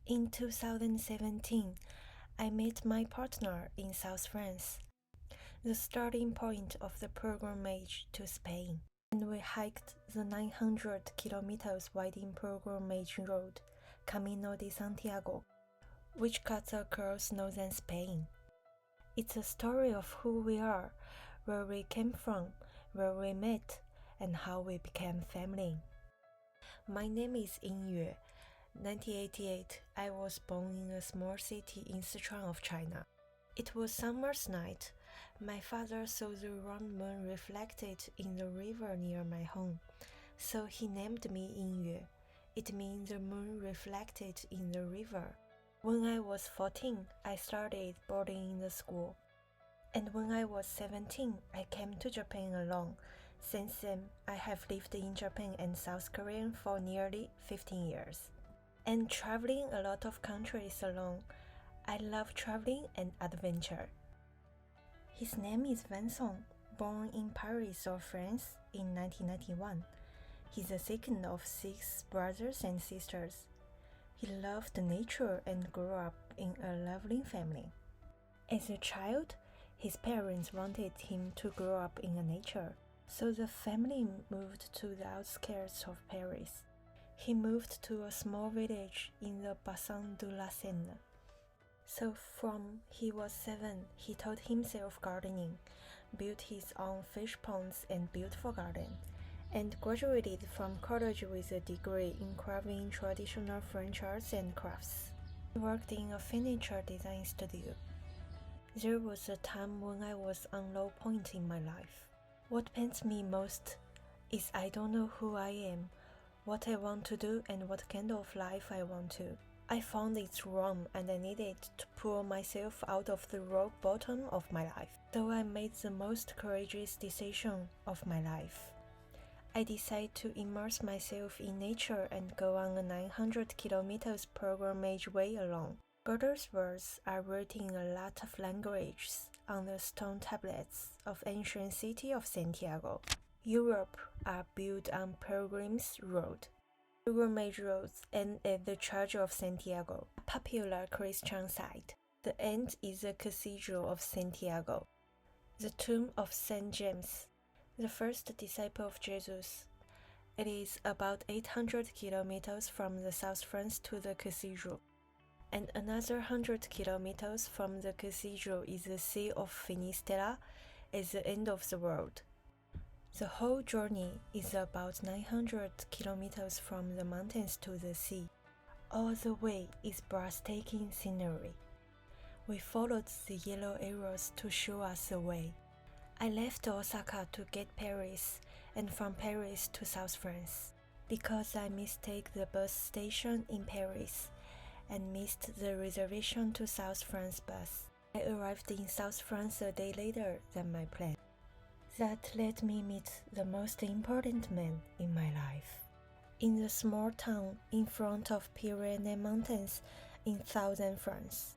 In 2017, I met my partner in South France, the starting point of the pilgrimage to Spain, and we hiked the 900 kilometers winding pilgrimage road, Camino de Santiago, which cuts across northern Spain. It's a story of who we are, where we came from, where we met, and how we became family. My name is Yue. 1988, I was born in a small city in Sichuan of China. It was summer's night. My father saw the round moon reflected in the river near my home, so he named me Yue. It means the moon reflected in the river. When I was 14, I started boarding in the school. And when I was 17, I came to Japan alone. Since then, I have lived in Japan and South Korea for nearly 15 years. And traveling a lot of countries alone. I love traveling and adventure. His name is Vincent, born in Paris or France in 1991. He's the second of 6 brothers and sisters. He loved nature and grew up in a loving family. As a child, his parents wanted him to grow up in nature, so the family moved to the outskirts of Paris. He moved to a small village in the Bassin de la Seine. So from he was 7, he taught himself gardening, built his own fish ponds and beautiful garden, and graduated from college with a degree in carving traditional French arts and crafts. He worked in a furniture design studio. There was a time when I was on a low point in my life. What pains me most is I don't know who I am, what I want to do, and what kind of life I want to. I found it wrong and I needed to pull myself out of the rock bottom of my life. So I made the most courageous decision of my life. I decided to immerse myself in nature and go on a 900 kilometers pilgrimage way alone. God's words are written in a lot of languages on the stone tablets of ancient city of Santiago. Europe are built on pilgrims' road. Pilgrimage roads end at the Church of Santiago, a popular Christian site. The end is the Cathedral of Santiago, the tomb of Saint James, the first disciple of Jesus. It is about 800 kilometers from the South France to the cathedral, and another 100 kilometers from the cathedral is the Sea of Finisterre at the end of the world. The whole journey is about 900 kilometers from the mountains to the sea. All the way is breathtaking scenery. We followed the yellow arrows to show us the way. I left Osaka to get Paris, and from Paris to South France, because I mistake the bus station in Paris and missed the reservation to South France bus. I arrived in South France a day later than my plan. That let me meet the most important man in my life. In the small town in front of Pyrenees Mountains in southern France,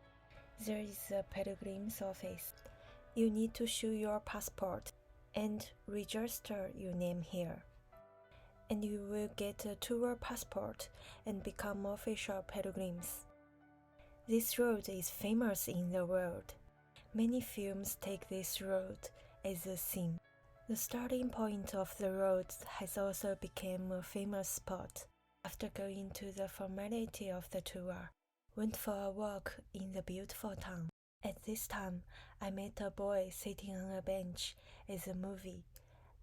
there is a pilgrim's office. You need to show your passport and register your name here. And you will get a tour passport and become official pilgrims. This road is famous in the world. Many films take this road as a theme. The starting point of the road has also become a famous spot. After going to the formality of the tour, went for a walk in the beautiful town. At this time, I met a boy sitting on a bench at the movie,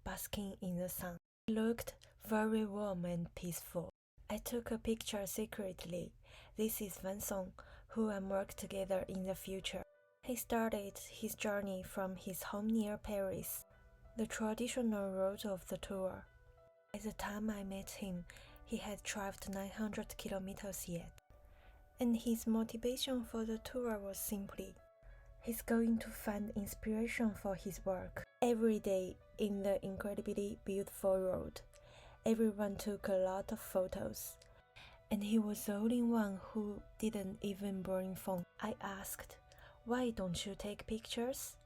basking in the sun. He looked very warm and peaceful. I took a picture secretly. This is Vincent, who I work together in the future. He started his journey from his home near Paris, the traditional route of the tour. By the time I met him, he had traveled 900 kilometers yet. And his motivation for the tour was simply, he's going to find inspiration for his work. Every day in the incredibly beautiful road, everyone took a lot of photos. And he was the only one who didn't even bring phone. I asked, why don't you take pictures?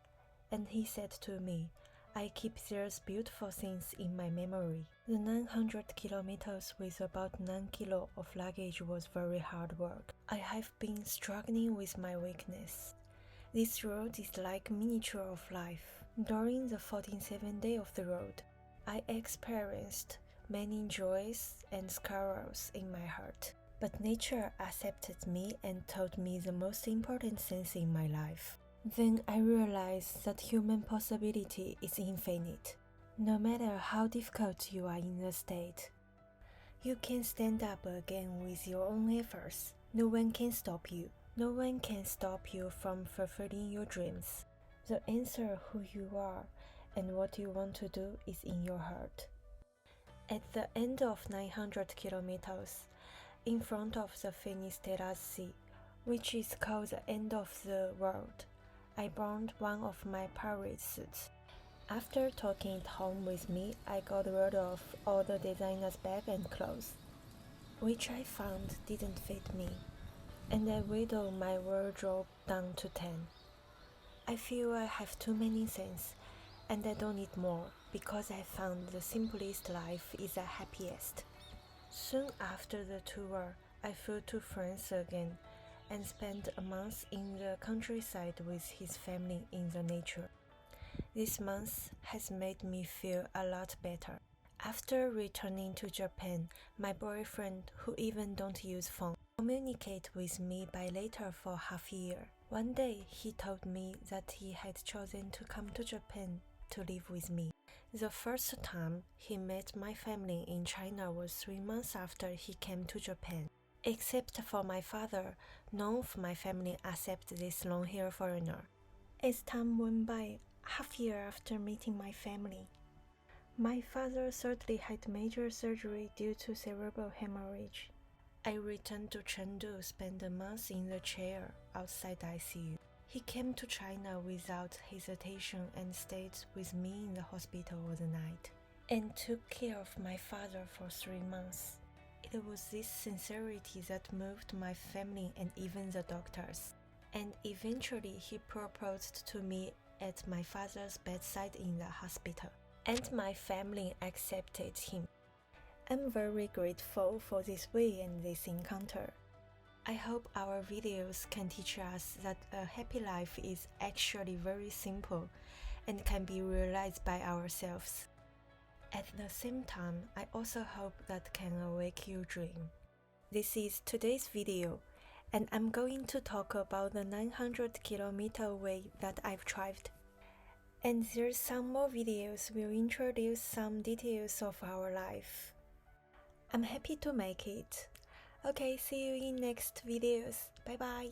And he said to me, I keep those beautiful things in my memory. The 900 kilometers with about 9 kilo of luggage was very hard work. I have been struggling with my weakness. This road is like miniature of life. During the 47 days of the road, I experienced many joys and sorrows in my heart. But nature accepted me and taught me the most important things in my life. Then I realized that human possibility is infinite. No matter how difficult you are in the state, you can stand up again with your own efforts. No one can stop you. No one can stop you from fulfilling your dreams. The answer who you are and what you want to do is in your heart. At the end of 900 kilometers, in front of the Finisterre Sea, which is called the end of the world, I burned one of my pirate suits. After taking it home with me, I got rid of all the designer's bag and clothes, which I found didn't fit me, and I whittled my wardrobe down to 10. I feel I have too many things, and I don't need more, because I found the simplest life is the happiest. Soon after the tour, I flew to France again, and spent a month in the countryside with his family in the nature. This month has made me feel a lot better. After returning to Japan, my boyfriend, who even don't use phone, communicate with me by letter for half a year. One day, he told me that he had chosen to come to Japan to live with me. The first time he met my family in China was 3 months after he came to Japan. Except for my father, none of my family accept this long-haired foreigner. As time went by, half a year after meeting my family, my father thirdly had major surgery due to cerebral hemorrhage. I returned to Chengdu, spent a month in the chair outside ICU. He came to China without hesitation and stayed with me in the hospital all the night, and took care of my father for 3 months. It was this sincerity that moved my family and even the doctors. And eventually he proposed to me at my father's bedside in the hospital, and my family accepted him. I'm very grateful for this way and this encounter. I hope our videos can teach us that a happy life is actually very simple and can be realized by ourselves. At the same time, I also hope that can awake your dream. This is today's video, and I'm going to talk about the 900 kilometer way that I've traveled. And there's some more videos will introduce some details of our life. I'm happy to make it. Okay, see you in next videos. Bye bye.